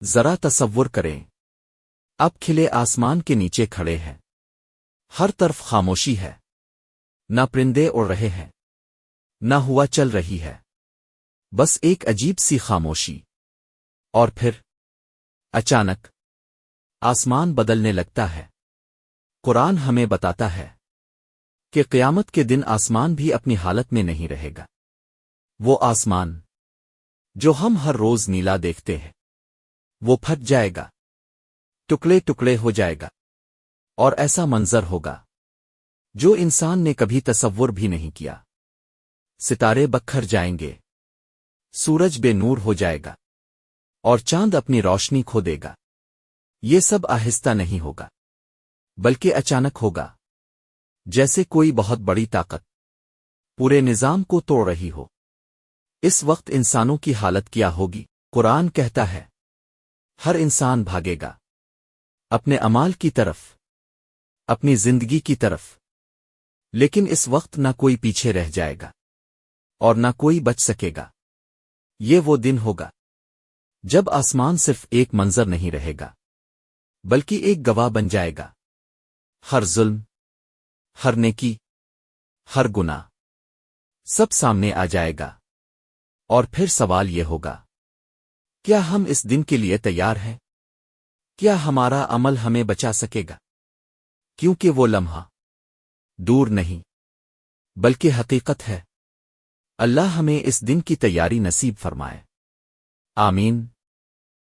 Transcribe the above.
ذرا تصور کریں، اب کھلے آسمان کے نیچے کھڑے ہیں، ہر طرف خاموشی ہے، نہ پرندے اڑ رہے ہیں، نہ ہوا چل رہی ہے، بس ایک عجیب سی خاموشی۔ اور پھر اچانک آسمان بدلنے لگتا ہے۔ قرآن ہمیں بتاتا ہے کہ قیامت کے دن آسمان بھی اپنی حالت میں نہیں رہے گا۔ وہ آسمان جو ہم ہر روز نیلا دیکھتے ہیں، وہ پھٹ جائے گا، ٹکڑے ٹکڑے ہو جائے گا، اور ایسا منظر ہوگا جو انسان نے کبھی تصور بھی نہیں کیا۔ ستارے بکھر جائیں گے، سورج بے نور ہو جائے گا، اور چاند اپنی روشنی کھو دے گا۔ یہ سب آہستہ نہیں ہوگا، بلکہ اچانک ہوگا، جیسے کوئی بہت بڑی طاقت پورے نظام کو توڑ رہی ہو۔ اس وقت انسانوں کی حالت کیا ہوگی؟ قرآن کہتا ہے ہر انسان بھاگے گا اپنے اعمال کی طرف، اپنی زندگی کی طرف، لیکن اس وقت نہ کوئی پیچھے رہ جائے گا اور نہ کوئی بچ سکے گا۔ یہ وہ دن ہوگا جب آسمان صرف ایک منظر نہیں رہے گا، بلکہ ایک گواہ بن جائے گا۔ ہر ظلم، ہر نیکی، ہر گناہ، سب سامنے آ جائے گا، اور پھر سوال یہ ہوگا، کیا ہم اس دن کے لیے تیار ہیں؟ کیا ہمارا عمل ہمیں بچا سکے گا؟ کیونکہ وہ لمحہ دور نہیں، بلکہ حقیقت ہے۔ اللہ ہمیں اس دن کی تیاری نصیب فرمائے۔ آمین۔